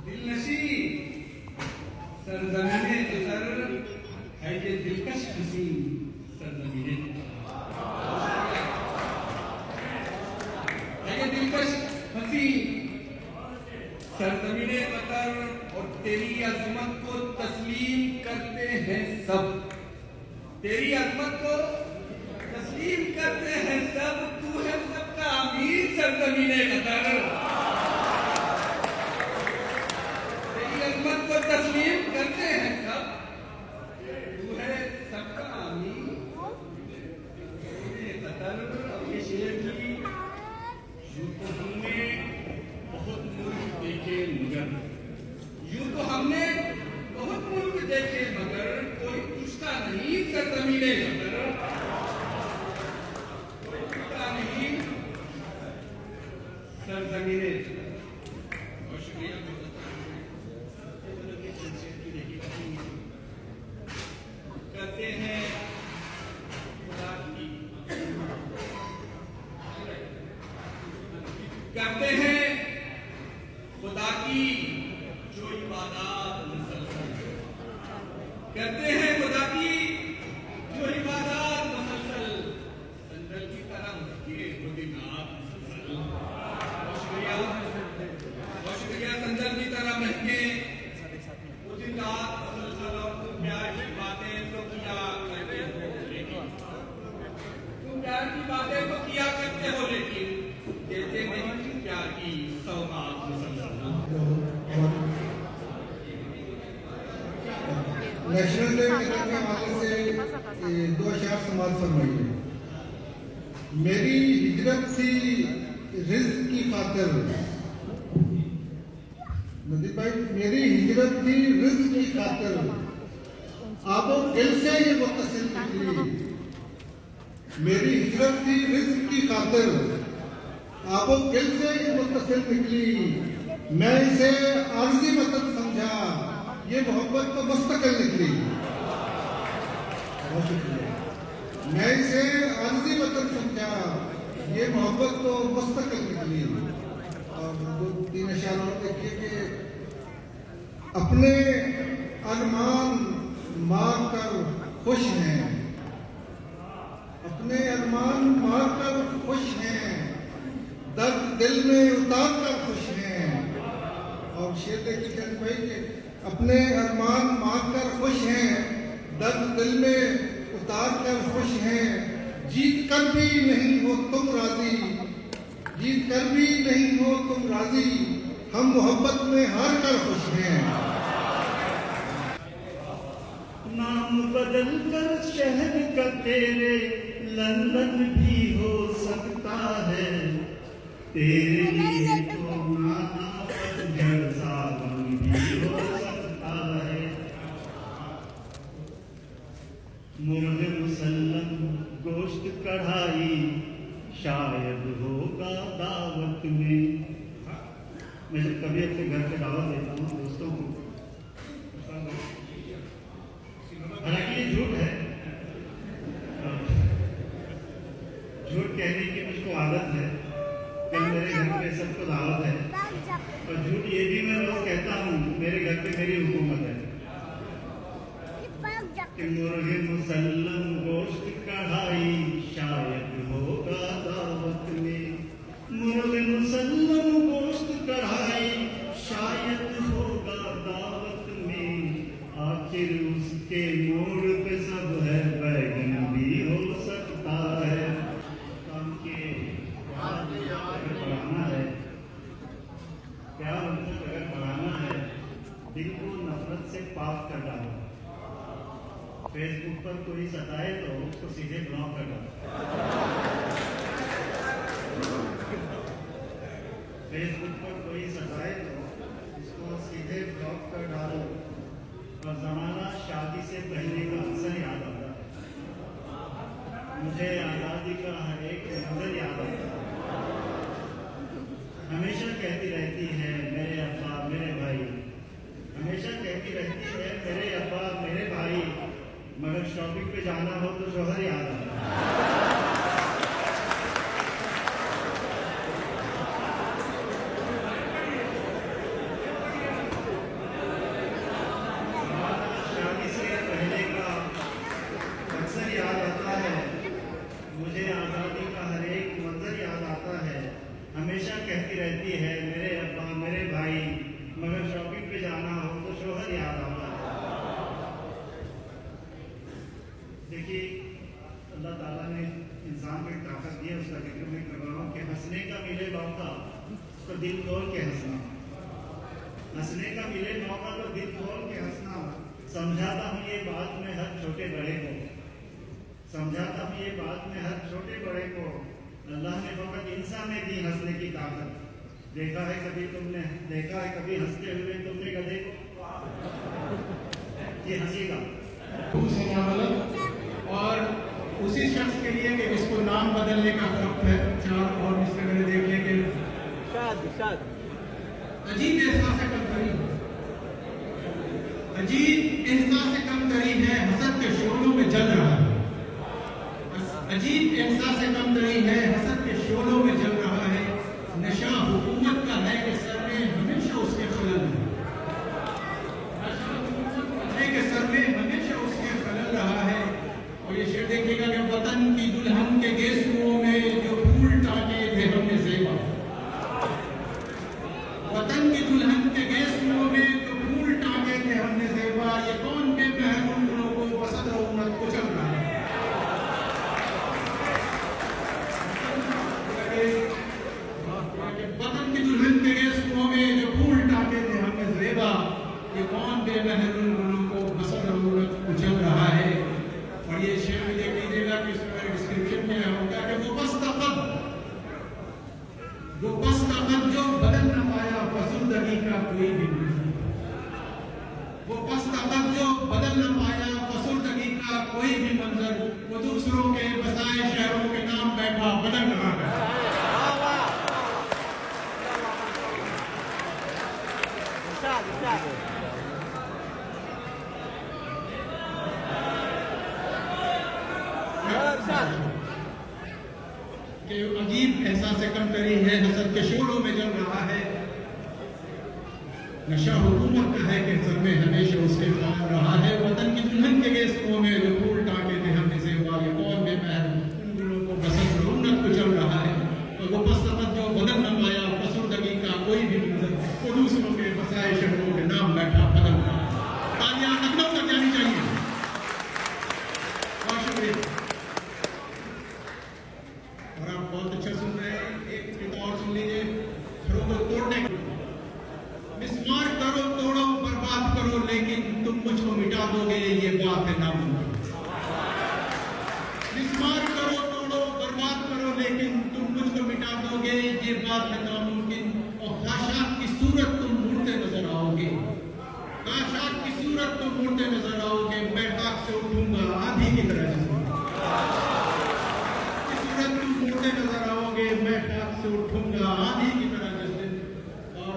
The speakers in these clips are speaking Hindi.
दिलनशी सरजमीने गुजर है ये दिलकश हसीन सरजमीने है ये दिलकश हसीन सरजमीने कतर और तेरी अजमत को तस्लीम करते हैं सब। तेरी अजमत को तस्लीम करते हैं सब। तू है सबका अमीर सरजमीने कतर। को तस्लीम करते हैं सब। तू है सबका अमीर कतर। अब ये शेर की यूं तो हमने बहुत मुल्क देखे मगर कोई पूछता नहीं सरजमीने कतर। कोई पूछता नहीं सरजमीने। बहुत शुक्रिया। करते हैं खुदा की करते हैं खुदा की जो इबादत मुसलसल। करते हैं खुदा की जो इबादत मुसलसल। संदल की तरह ये खुदिनात मुसलसल। बहुत शुक्रिया संदल की तरह महके खुदिनात मुसलसल। और तुम प्यार की बातें तो किया करते हो लेकिन तुम प्यार की बातें तो किया करते हो लेकिन देते नहीं प्यार की सौगात मुसलसल। नेशनल डे के हवाले से दो अशार समाज फरमाइए। मेरी हिजरत थी रिज़्क़ की खातिर। नदीम भाई, मेरी हिजरत थी रिज़्क़ की खातिर। आबो दिल से ये मुत्तसिल निकली। मेरी हिजरत थी रिज़्क़ की खातिर। आबो दिल से ये मुत्तसिल निकली। मैं इसे आर्ज़ी वतन समझा। ये मोहब्बत तो मुस्तकिल निकली। बहुत शुक्रिया। मैं इसे आर्ज़ी वतन समझा। ये मोहब्बत तो मुस्तकिल निकली। और दो तीन अशार और देखिए कि अपने अरमान मार कर खुश हैं। अपने अरमान मार कर खुश हैं। दर्द दिल में उतार कर खुश हैं। और शेर देखिए कहते भाई कि अपने अरमान मार कर खुश हैं। दर्द दिल में उतार कर खुश हैं। जीत कर भी नहीं हो तुम राजी। जीत कर भी नहीं हो तुम राजी। हम मोहब्बत में हार कर खुश हैं। नाम बदल कर शहर का तेरे लंदन भी हो सकता है। तेरे लिए तो नाना पतझड़ सावन भी हो सकता है। मुर्ग मुसल्लम गोश्त कढ़ाई शायद होगा दावत में। मैं जब कभी अपने घर पे दावत देता हूँ दोस्तों को, हालांकि ये झूठ है। झूठ कहने की मुझको आदत है। कल मेरे घर पे सबको दावत है। और झूठ ये भी मैं रोज कहता हूँ, मेरे घर पे मेरी हुकूमत है। कि मुर्गे मुसल्लम गोश्त कढ़ाई शायद होगा दावत में। मुर्गे मुसल्लम गोश्त कढ़ाई शायद होगा दावत में। आखिर उसके मोड़ पे सब है बैगन भी हो सकता है। बढ़ाना है प्यार मतलब अगर बढ़ाना है दिल को नफरत से पाक कर डालो। फेसबुक पर कोई सताए तो उसको सीधे ब्लॉक कर डालो। फेसबुक पर कोई सताए तो उसको सीधे ब्लॉक कर डालो। और जमाना शादी से पहले का अक्सर याद आता है। मुझे आज़ादी का हर एक मंजर याद आता है। हमेशा कहती रहती है मेरे अब्बा मेरे भाई। हमेशा कहती रहती है मेरे अब्बा मेरे भाई। मगर शॉपिंग पे जाना हो तो शोहर याद आता है। शादी से पहले का अक्सर याद आता है, मुझे आज़ादी का हर एक मंजर याद आता है। हमेशा कहती रहती है मेरे अब्बा मेरे भाई, मगर शॉपिंग पे जाना हो तो शोहर याद आता है। देखिए, अल्लाह ताला ने इंसान को एक ताकत दी है, उसका जिक्र मैं कर रहा हूँ कि हंसने का मिले मौका तो दिल खोल के हंसना, हंसने का मिले मौका तो दिल खोल के हंसना। समझाता हूँ ये बात मैं हर छोटे बड़े को, समझाता हूँ ये बात मैं हर छोटे बड़े को, अल्लाह ने फकत इंसान में दी हंसने की ताकत। देखा है कभी तुमने, देखा है कभी हंसते हुए तुमने गधे को? ये हंसीगा और उसी शख्स के लिए कि इसको नाम बदलने का वक्त है, 4 और मिसरे मैंने देख लिया कि अजीब एहसास कमतरी, अजीब एहसास कमतरी है, हसद के शोलों में जल रहा है। अजीब एहसास कमतरी है, हसद के शोलों में जल रहा है। नशा हुकूमत का है कि सर में हमेशा उसके खलल है, नशा हुकूमत का है कि सर में हमेशा उसके खलल रहा है। और ये शेर देखिएगा कि वतन की दुल्हन के गेसुओं में जो फूल टांगे थे हमने ज़ेबा, वतन की दुल्हन के गेसुओं में जो फूल टांगे थे हमने ज़ेबा, ये कौन बेमहरून लोगों को वसत रौनक कुचल रहा है। वतन की दुल्हन के गेसुओं में जो फूल टांगे थे हमने ज़ेबा, ये कौन बेमहरून लोगों को वसत रौनक कुचल रहा है। और ये शेर भी देख लीजिएगा कि इसमें डिस्क्रिप्शन में होगा कि वो पस्त कद जो बदल न पाया फसुर्दगी का कोई भी मंजर, वो पस्त कद जो बदल न पाया फसुर्दगी का कोई भी मंजर, वो दूसरों के बसाए शहरों के नाम बैठा बदल रहा है। कि अजीब एहसास कमतरी है, हसद के शोलों में जल रहा है। नशा हुकूमत का है कि सर में हमेशा उसके खलल रहा है। वतन की दुल्हन के गेसुओं में जो फूल टांगे थे हमने ज़ेबा, ये कौन बेमहर उन दिलों को बसत रौनक कुचल रहा है। और वो पस्तकत जो बदल न पाया फसुर्दगी का कोई भी मंजर, वो दूसरों के बसाए शहरों के नाम बैठा बदल रहा है। तालियां लखनऊ तक जानी चाहिए। बहुत शुक्रिया। और आप बहुत अच्छा सुन रहे हैं, एक गीत और सुन लीजिए, घरों को तोड़ने की। मिस्मार करो तोड़ो बर्बाद करो, लेकिन तुम मुझको मिटा दोगे ये बात है नामुमकिन। मिस्मार करो तोड़ो बर्बाद करो, लेकिन तुम मुझको मिटा दोगे ये बात है नामुमकिन। और खाशात की सूरत तुम मुड़ते नजर आओगे, खाशात की सूरत तुम मुड़ते नजर आओगे। मैं खाक से उठूंगा आधी की तरह, नजर आओगे मैं खाक से उठूंगा आंधी की तरह जिस दिन। और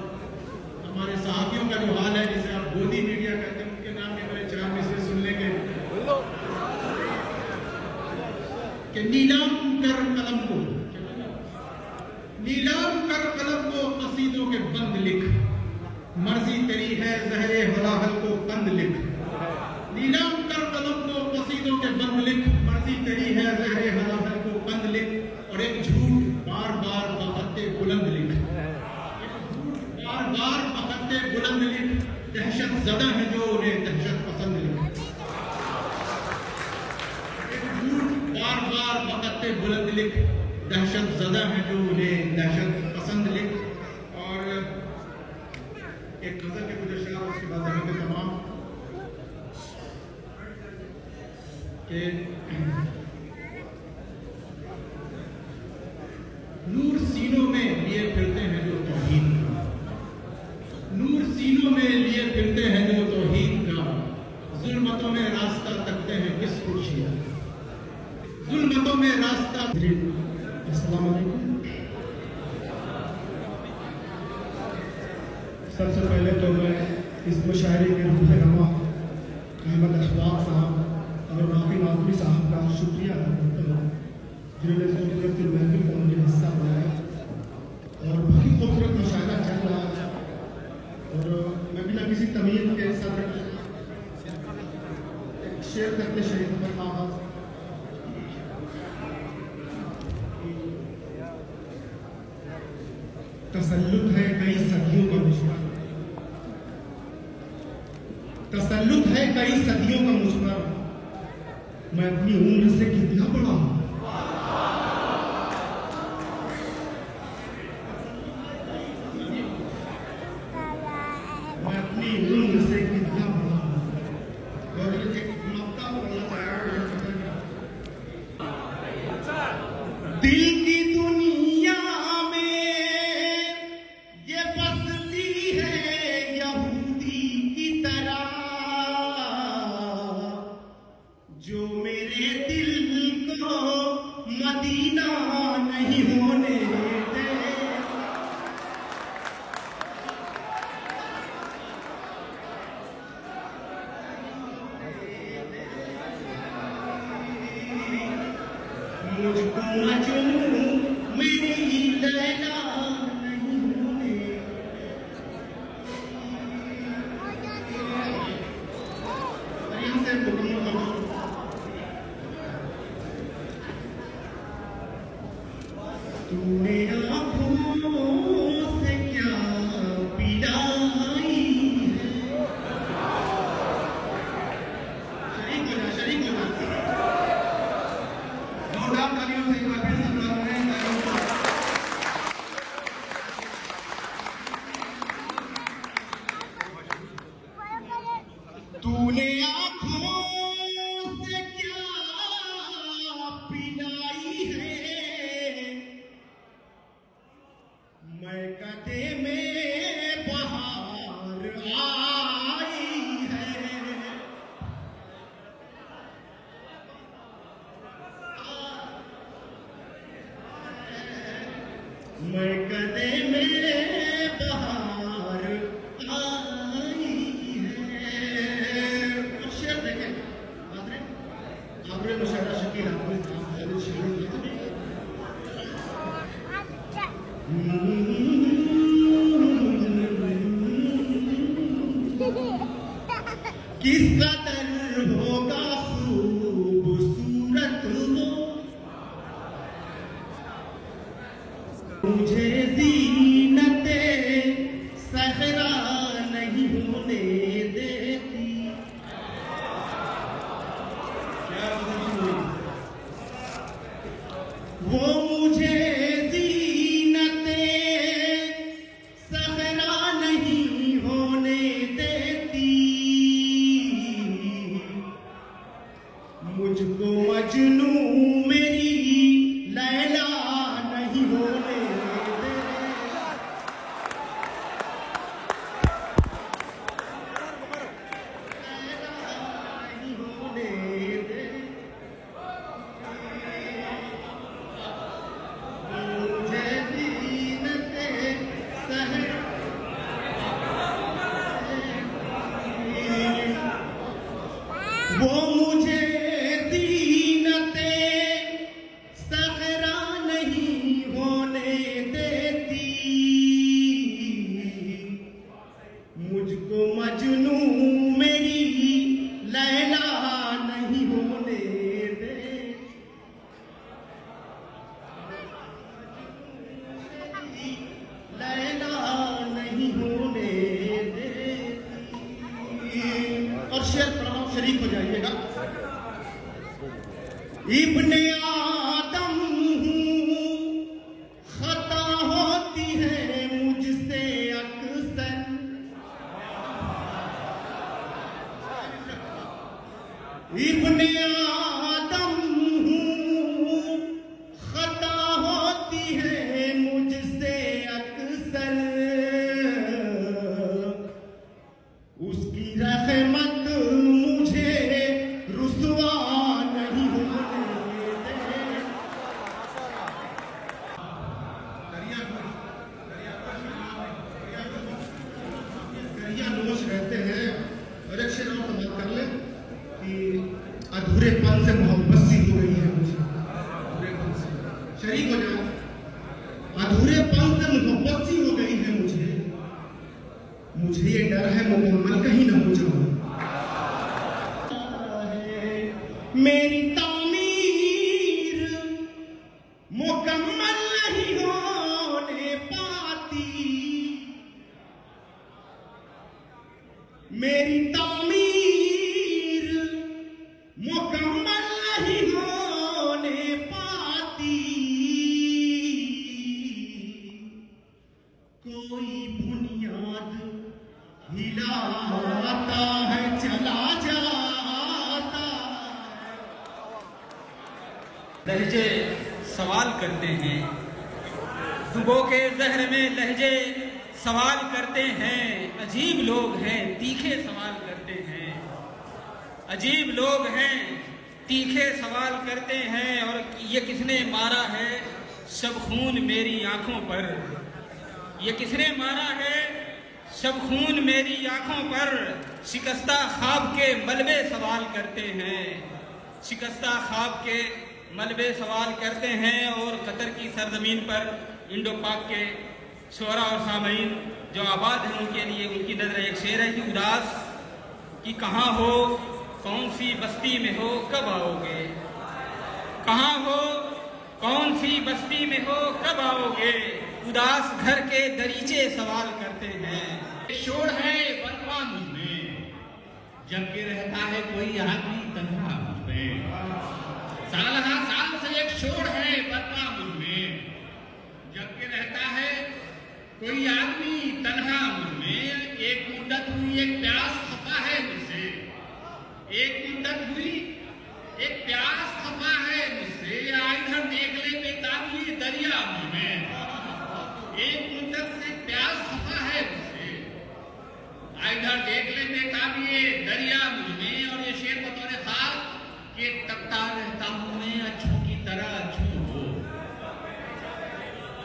हमारे साहबियों का जो हाल है, जिसे आप गोदी मीडिया कहते हैं, उनके नाम में मेरे 4 मिसरे सुन लेंगे कि नीलाम कर कलम को, नीलाम कर कलम को कसीदों के बंद लिख, मर्जी तेरी है ज़हरे हलाहल को कंद लिख। नीलाम कर कलम को कसीदों के बंद लिख, मर्जी तेरी है ज़हरे हलाहल को कंद लिख। और एक झूठ बार बार बखत्ते बुलंद लिख, एक झूठ बार बार बखत्ते बुलंद लिख। दहशत ज़दा है जो उन्हें दहशत पसंद लिख, एक झूठ बार बार बखत्ते बुलंद लिख। दहशत ज़दा है जो उन्हें दहशत पसंद लिख। और एक गज़ल के कुछ अशआर, उसके बाद हमें तमाम के नूर सीनों में लिए फिरते हैं जो तौहीद का, नूर सीनों में लिए फिरते हैं जो तौहीद का। जुल्मतों में रास्ता तकते हैं किस खुशियाँ, जुल्मतों में रास्ता। अस्सलाम वालेकुम। सबसे पहले तो मैं इस मुशायरे के रूह रमा अहमद अखलाक साहब तसल्लुत है कई सदियों का मुझ पर, तसल्लुत है कई सदियों का मुझ पर, मैं अपनी उम्र से कितना बड़ा हूं। मैं अपनी उम्र से कितना बड़ा हूं। और एक मक्का बोलना चाहेगा दिल की दुनिया में ये बसती है यहूदी की तरह, जो मेरे दिल को मदीना नहीं होने दे। मुझको मजनू मेरी लैला नहीं होने। यहाँ से तूने आँखों से क्या पिलाई है। शरीक हो जा जोरदार तालियों से एक बार फिर से बुला रहे हैं। तूने आँखों से क्या पिलाई है, मैं कदे में बहार आई है। मैं कदे में बहार आई है। शेर देखें आपने मुशायरा शकील किस कदर होगा खूबसूरत हो, मुझे ज़ीनते सहरा नहीं होने देती। वो मुझे ज़ीनते सहरा नहीं होने देती, मुझको मजनू मेरी लैला नहीं होने दे। नहीं होने दे। मुझे ज़ीनते सहरा वो मुझे ज़ीनते सहरा नहीं होने देती, मुझको मजनू मेरी लैला नहीं होने दे। लैला नहीं होने देती। और शेर प्रणव शरीक हो जाइएगा। इब्ने आदम हूँ, खता होती है मुझसे अक्सर, इब्ने आदम हूँ, खता होती है मुझसे अक्सर, उसकी रहमत मुझे रुसवा नहीं होने दे। दरिया नोश रहते हैं। और एक शेर और बात कर ले कि अधूरेपन से मोहब्बत सी हो गई है मुझे। अधूरेपन से शरीक हो जाओ। अधूरेपन से मोहब्बत सी हो गई है मुझे, मुझे ये डर है मुकम्मल कहीं ना हो जाऊं। मेरी तामीर मुकम्मल नहीं होने पाती, मेरी तामीर मुकम्मल नहीं होने पाती, कोई बुनियाद हिलाता है चला जाता। लहजे सवाल करते हैं, दुबों के जहर में लहजे सवाल करते हैं। अजीब लोग हैं तीखे सवाल करते हैं, अजीब लोग हैं तीखे सवाल करते हैं। और ये किसने मारा है शब खून मेरी आंखों पर, ये किसने मारा है शब खून मेरी आंखों पर। शिकस्ता ख्वाब के मलबे सवाल करते हैं, शिकस्ता ख्वाब के मलबे सवाल करते हैं। और कतर की सरजमीन पर इंडो पाक के शोरा और सामीन जो आबाद हैं उनके लिए उनकी नजर एक शेर है कि उदास कि कहाँ हो कौन सी बस्ती में हो कब आओगे, कहाँ हो कौन सी बस्ती में हो कब आओगे। उदास घर के दरीचे सवाल करते हैं। शोर है बरपा मुझ में, जबकि रहता है कोई आदमी तन्हा मुझ में। साल हर साल से एक शोर है बरपा मुझ में, जबकि रहता है कोई आदमी तन्हा मुझ में। एक मुद्दत हुई एक प्यास खफा है मुझसे, एक मुद्दत हुई एक प्यास खफा है मुझसे। इधर देख ले बेताबी दरिया मुझ में, एक मुद्दत से प्यास खफा है मुझसे। इधर देख ले बेताबी दरिया मुझ में। और ये शेर बतौर खास कि तकता रहता हूं मैं अच्छों की तरह अच्छों हो,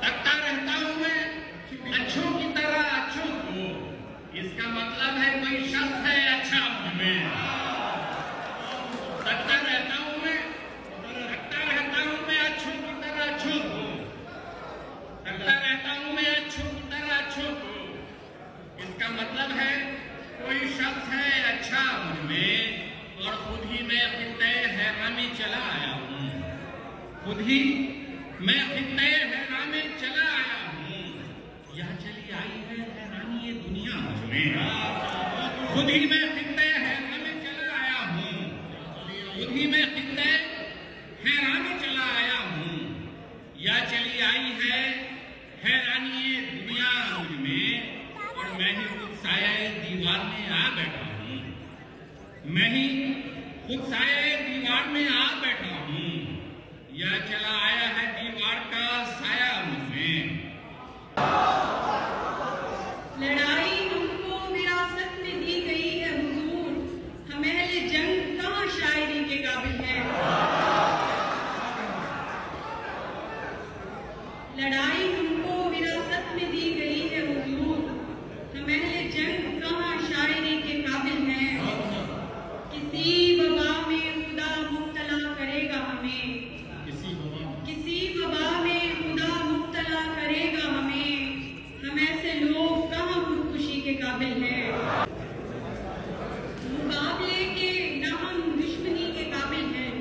तकता रहता हूं मैं अच्छों की तरह अच्छों को। इसका मतलब है कोई शख्स है अच्छा मुझ में। तकता रहता हूं मैं, तकता रहता हूं मैं अच्छों की तरह अच्छों को, तकता रहता हूं मैं अच्छों की तरह अच्छों को। इसका मतलब है कोई शख्स है अच्छा मुझ में। और खुद ही मैं खित्ते हैरा में चला आया हूं, खुद ही मैं खित्ते हैरा में चला आया हूं। यह चली आई है हैरानी ये दुनिया मुझ में। खुद ही मैं खित्ते हैरा में चला आया हूं, खुद ही मैं खित्ते हैरा में चला आया हूं। यह चली आई है हैरानी ये दुनिया मुझ में। और मैं ही खुद साया दीवार में आ बैठा हूं, मैं ही खुद साया दीवार में आ बैठा हूं। यह चला आया है दीवार का साया मुझ में। लड़ाई हमको विरासत में दी गई है हुजूर, हम अहले जंग कहाँ शायरी के काबिल हैं। लड़ाई हमको विरासत में दी गई है हुजूर, हम अहले जंग कहाँ शायरी के काबिल हैं। किसी वबा में खुदा मुब्तला करेगा हमें, किसी वबा में खुदा मुब्तला करेगा हमें। हम ऐसे लोग कहाँ खुदकुशी के काबिल हैं। मुकाबले के न हम दुश्मनी के काबिल हैं,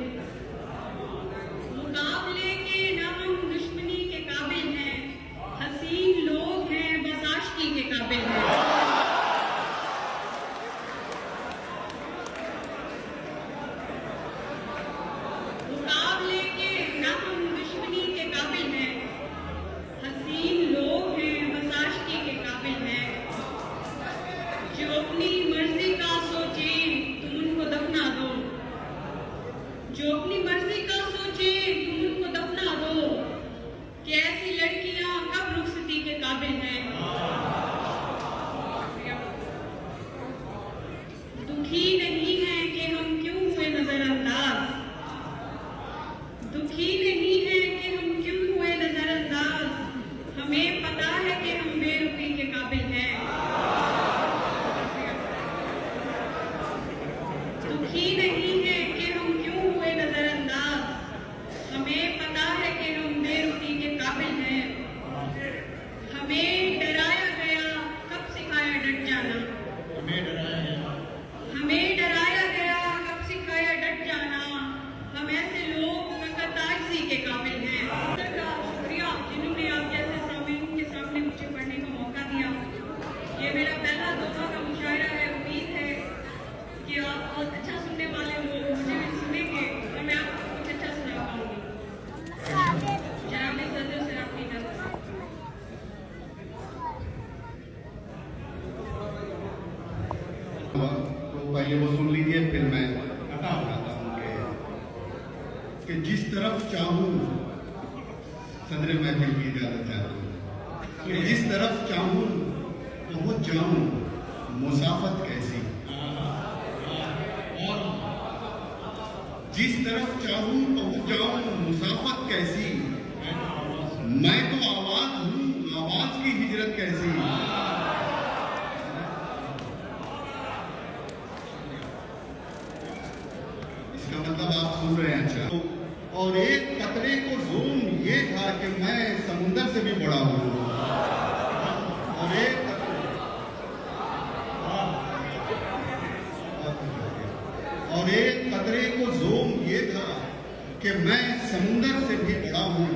मुकाबले के न हम दुश्मनी के काबिल हैं। हसीन लोग हैं बस आशिकी के काबिल हैं। मुकाबले के न हम दुश्मनी के काबिल हैं, हसीन लोग हैं बस आशिकी के काबिल हैं। जो अपनी मर्जी का सोचे तुम उनको दफना दो, जो अपनी मर्जी का सोचे तुम उनको दफना दो। कि ऐसी लड़कियां कब रुखसती के काबिल हैं। दुखी नहीं है कि हम क्यों हुए नजरअंदाज, दुखी नहीं है कि हम क्यों हुए नजरअंदाज। हमें पता है कि हम बेरुखी के काबिल हैं। दुखी नहीं है कि हम क्यों हुए नजरअंदाज, हमें पता है कि हम बेरुखी के काबिल हैं। हमें डराया गया कब सिखाया डट जाना, हमें डराया गया कब सिखाया डट जाना। कि जिस तरफ चाहूं सदर महफिल की इजाजत चाहता हूं कि जिस तरफ चाहूं पहुंच जाऊं, मुसाफत कैसी, और जिस तरफ चाहूं पहुंच जाऊं, मुसाफत कैसी, मैं तो आवाज हूं, आवाज की हिजरत कैसी। इसका मतलब आप सुन रहे हैं। अच्छा, और एक कतरे को जोम ये था कि मैं समुंदर से भी बड़ा हूं, और एक कतरे को जोम ये था कि मैं समुंदर से भी बड़ा हूं।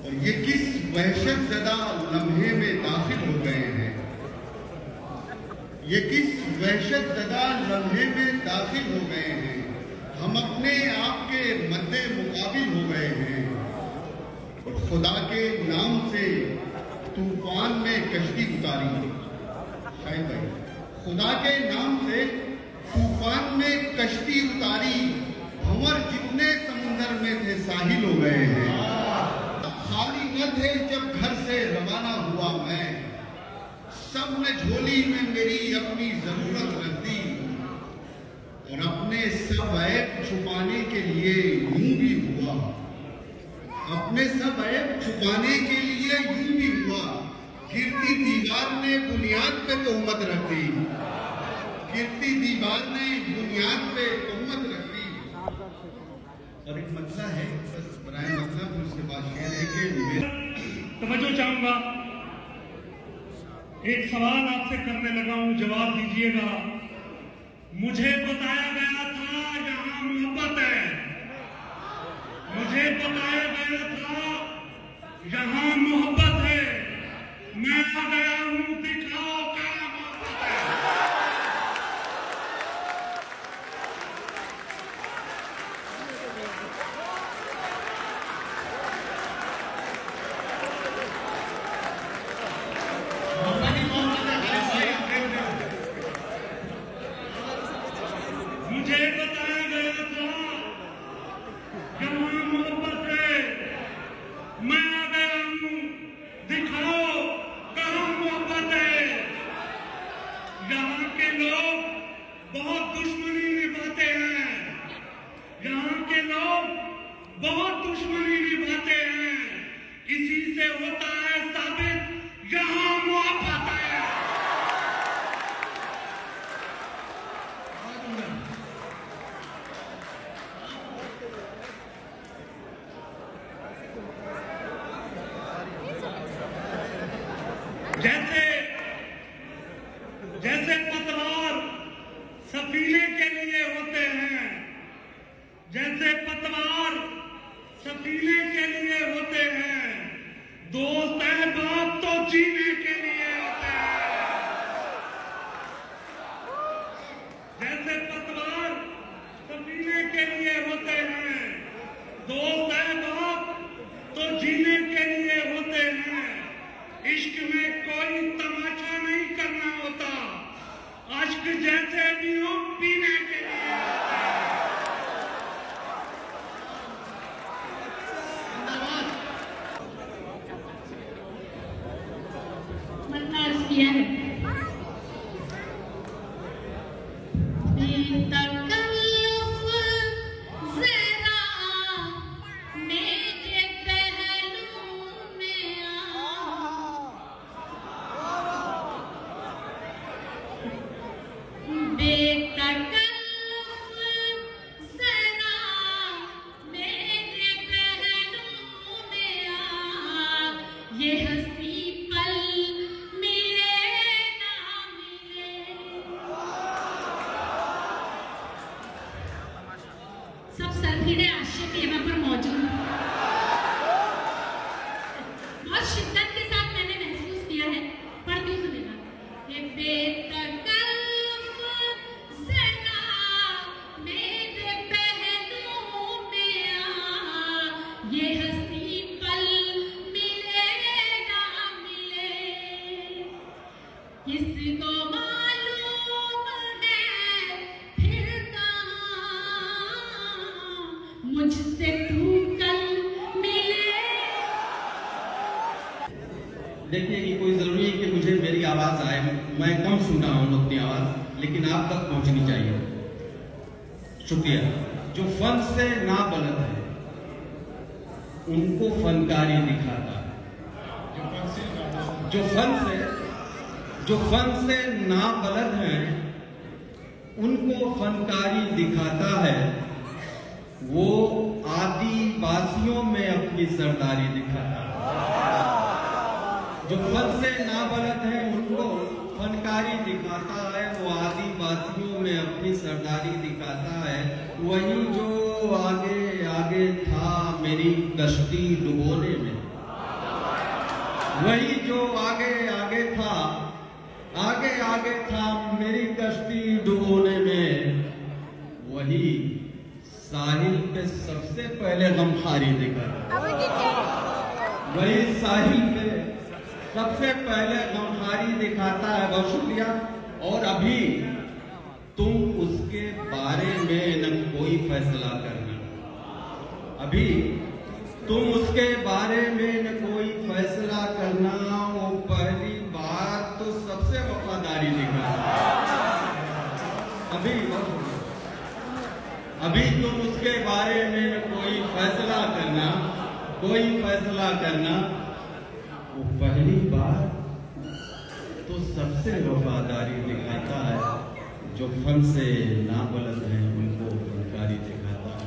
और ये किस वहशत ज़दा लम्हे में दाखिल हो गए हैं, ये किस वहशत ज़दा लम्हे में दाखिल हो गए हैं। हम अपने आप के मद्दे मुकाबिल हो गए हैं, और खुदा के नाम से तूफान में कश्ती उतारी। शायद भाई, खुदा के नाम से तूफान में कश्ती उतारी, भंवर जितने समुंदर में थे साहिल हो गए हैं। खाली न थे जब घर से रवाना हुआ मैं, सब ने झोली में मेरी अपनी जरूरत रख दी, और अपने सब ऐब छुपाने के लिए यूं भी हुआ, अपने सब ऐब छुपाने के लिए यूं भी हुआ। गिरती दीवार ने बुनियाद पे तोहमत रख दी, गिरती दीवार ने बुनियाद पे तोहमत रख दी। और एक मसला है, बस बनाए मसला, फिर उसके बाद शेर है कि तवज्जो चाहूंगा, एक सवाल आपसे करने लगा हूं, जवाब दीजिएगा। मुझे बताया गया था यहाँ मोहब्बत है, मुझे बताया गया था यहाँ मोहब्बत है, मैं आ गया हूं, दिखाओ क्या मोहब्बत है। मुझे बताया गया था यहाँ मोहब्बत है, मैं आ गया हूँ, दिखाओ कहाँ मोहब्बत है। यहाँ के लोग बहुत दुश्मनी निभाते हैं, यहाँ के लोग बहुत दुश्मनी निभाते हैं, इसी से होता है साबित यहाँ मोहब्बत है। जैसे पतवार सफीने के लिए होते हैं, जैसे पतवार सफीने के लिए होते हैं, दोस्त अहबाब तो जीने के लिए होते हैं। जैसे पतवार सफीने के लिए होते हैं, दोस्त अहबाब तो जीने के लिए होते हैं। इश्क में कोई तमाशा नहीं करना होता, अश्क जैसे भी हो पीने के लिए होता है। मरना अर्ज किया है। ये हंसी पल मिले ना मिले, सब सरफिरे आशिक यहाँ पर मौजूद। बहुत शिद्दत के साथ मैंने महसूस किया है, पढ़ती हूँ सुनेगा। ये बेतकल्लुफ ज़रा मेरे पहलू में आ, ये हंसी पल किसको मालूम है फिर कहाँ मुझे मुझसे तू कल मिले। देखिए कि कोई जरूरी है कि मुझे मेरी आवाज आए, मैं कम सुन रहा हूँ अपनी आवाज, लेकिन आप तक पहुंचनी चाहिए। शुक्रिया। जो फन से ना बलद है उनको फनकारी दिखाता है। जो फन से ना बलद है उनको फनकारी दिखाता है। वो आदिवासियों में अपनी सरदारी दिखाता है। जो फन से ना बलद है उनको फनकारी दिखाता है, वो आदिवासियों में अपनी सरदारी दिखाता है। वही जो आगे आगे था मेरी कश्ती डुबोने में, वही जो आगे आगे था मेरी कश्ती डुबोने में, वही साहिल पे सबसे पहले गमखारी दिखाता है। वही साहिल पे सबसे पहले गमखारी दिखाता है। बहुत शुक्रिया। और अभी तुम उसके बारे में न कोई फैसला करना, अभी तुम उसके बारे में न कोई फैसला करना। वो पहली बात तो सबसे वफादारी दिखाता है। अभी तुम उसके बारे में न कोई फैसला करना। वो पहली बार तो सबसे वफादारी दिखाता है। जो फन से ना बलद है उनको फनकारी दिखाता है।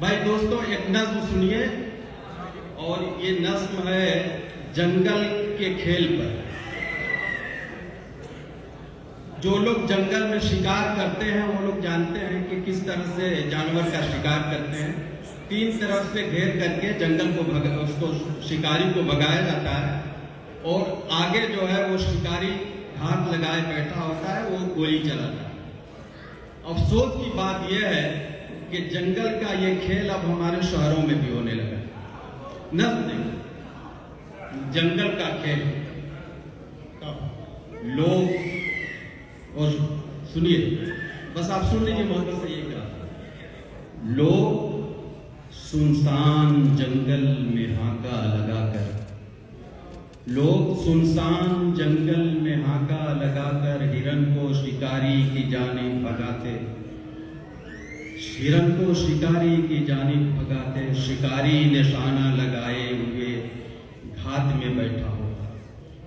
भाई दोस्तों, एक नज्म सुनिए, और ये नज्म है जंगल के खेल पर। जो लोग जंगल में शिकार करते हैं वो लोग जानते हैं कि किस तरह से जानवर का शिकार करते हैं। 3 तरफ से घेर करके जंगल को उसको शिकारी को भगाया जाता है, और आगे जो है वो शिकारी हाथ लगाए बैठा होता है, वो गोली चलाता है। अफसोस की बात यह है कि जंगल का ये खेल अब हमारे शहरों में भी होने लगा। नज्म जंगल का खेल लोग, और सुनिए, बस आप सुन लीजिए, मोहब्बत से ये कहा। लोग सुनसान जंगल में हाका लगाकर, लोग सुनसान जंगल में हाका लगाकर हिरन को शिकारी की जानिब भगाते, हिरन को शिकारी की जानिब भगाते। शिकारी निशाना लगाए हुए घात में बैठा होता।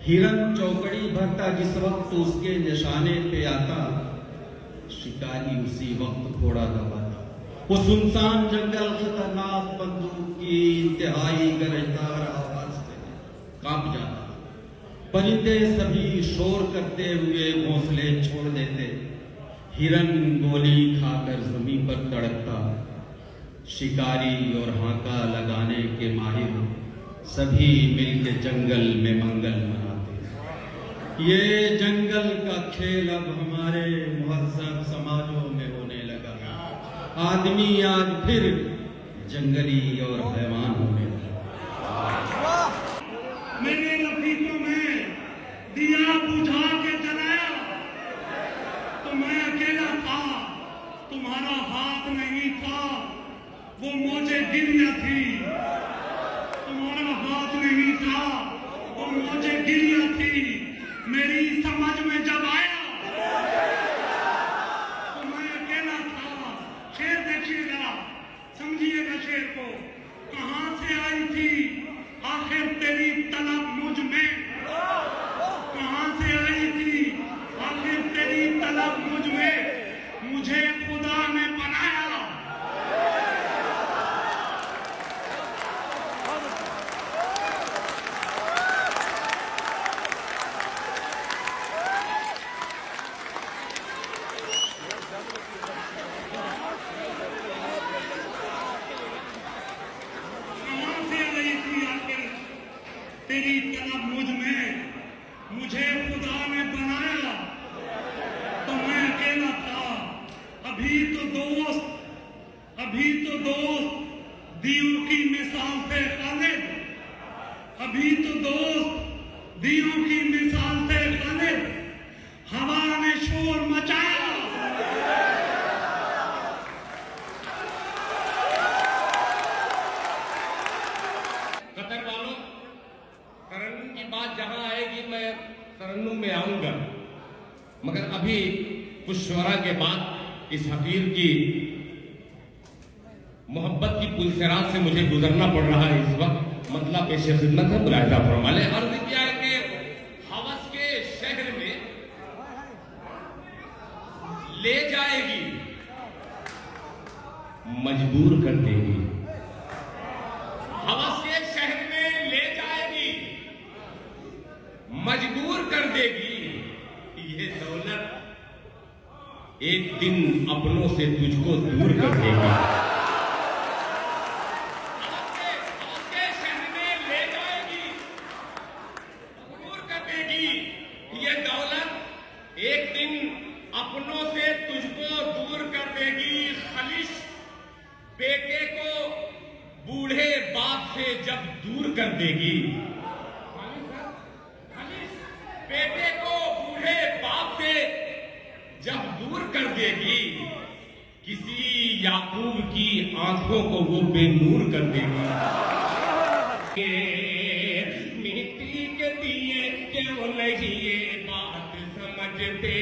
हिरन चौकड़ी भरता जिस वक्त उसके निशाने पे आता, शिकारी उसी वक्त घोड़ा दबाता। वो सुनसान जंगल खतरनाक बंदूक की इंतहाई गरजदार आवाज से कांप जाता। परिंदे सभी शोर करते हुए घोंसले छोड़ देते। हिरन गोली खाकर जमीन पर तड़पता। शिकारी और हाका लगाने के माहिर सभी मिलकर जंगल में मंगल मनाते। ये जंगल का खेल अब हमारे मुहज़्ज़ब समाजों में होने लगा। आदमी आज फिर जंगली और हैवान होने लगा। मेरे लतीफों में दिया बुझा के जलाया तो मैं अकेला था, तुम्हारा हाथ नहीं था, वो मुझे गिरिया थी। तुम्हारा हाथ नहीं था, वो मुझे गिरिया थी। मेरी समझ में जब आया तो मैं अकेला था। शेर देखिएगा, समझिएगा शेर को। कहां से आई थी आखिर तेरी तलब मुझ में? कहां से आई थी आखिर तेरी तलब मुझ में? मुझे खुदा ने बनाया। तेरी तलब मुझ में, मुझे खुदा ने बनाया तो मैं अकेला था। अभी तो दोस्त दियों की मिसाल थे खालिद। अभी तो दोस्त दियों की मिसाल थे खालिद। हवा ने शोर मचाया। मगर अभी कुछ शुरा के बाद इस हकीर की मोहब्बत की पुलसिरात से मुझे गुजरना पड़ रहा है इस वक्त। मतलब पेश खिदमत है, मुलाहिजा फरमाले। अर्ज किया है कि हवस के शहर में ले जाएगी, मजबूर कर देगी। हवस के शहर में ले जाएगी, मजबूर कर देगी। ये दौलत एक दिन अपनों से तुझको दूर कर देगी। हवस के शहर में ले जाएगी, मजबूर कर देगी। ये दौलत एक दिन अपनों से तुझको दूर कर देगी। खलिश बेटे को बूढ़े बाप से जब दूर कर देगी, बेटे को बूढ़े बाप से जब दूर कर देगी, किसी याकूब की आंखों को वो बेनूर कर देगी। मिट्टी के दिए क्यों नहीं ये बात समझते,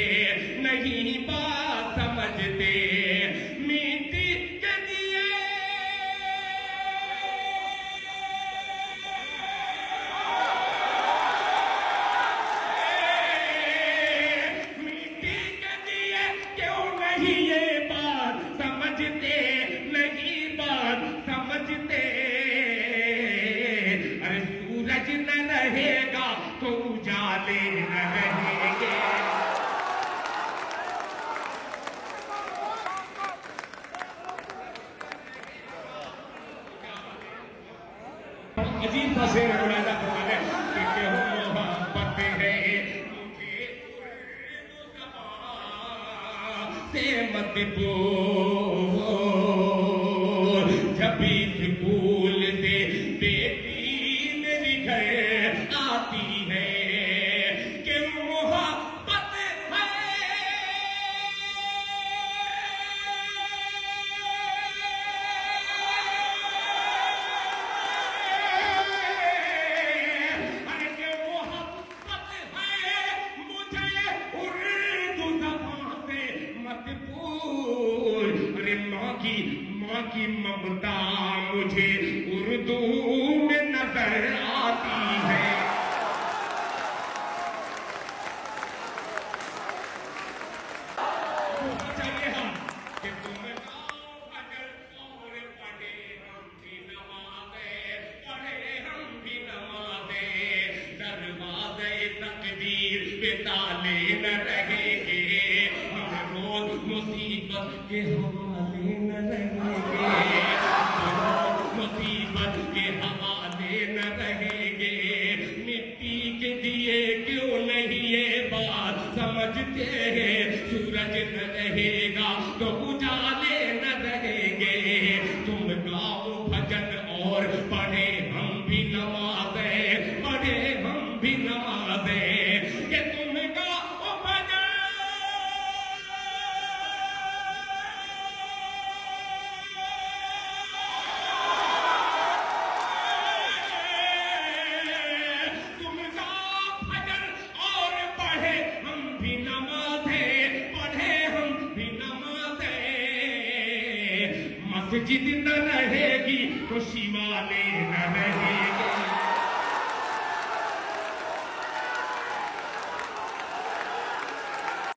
नहीं बात समझते। मिट्टी के दिए मिट्टी के दिए क्यों नहीं ये बात समझते, नहीं बात समझते। अरे सूरज न रहेगा तो उजाले न रहेंगे। अजीब सा शेर है, मुलाहिजा फरमाने कि क्यों मोहब्बत है मुझे से मत बोल। जब भी स्कूल से बेटी मेरी घर आती है, कि मोहब्बत है। अरे कि मोहब्बत है मुझे उर्दू ज़बान से मत भूल। अरे माँ की ममता मुझे उर्दू में नजर आती है। चलिए हम कि तुम अगर और पढ़े हम भी नमाज़े, पढ़े हम भी नमाज़े। दरवाज़े तकदीर पे ताले न रहेंगे, हम रोज मुसीबत के हवाले न रहेंगे। मुसीबत के हवाले न रहेंगे। मिट्टी के दिए क्यों नहीं ये बात समझते हैं। सूरज न रहेगा तो उजाले न रहेंगे। तुम गाओ भजन और पढ़े हम भी नमाज़े, पढ़े हम भी नमाज़े। कि तुम गाओ भजन तुम गाओ भजन और पढ़े हम भी नमाज़े, पढ़े हम भी नमाज़े। मस्जिद न रहेगी तो शिवाले न रहेंगे।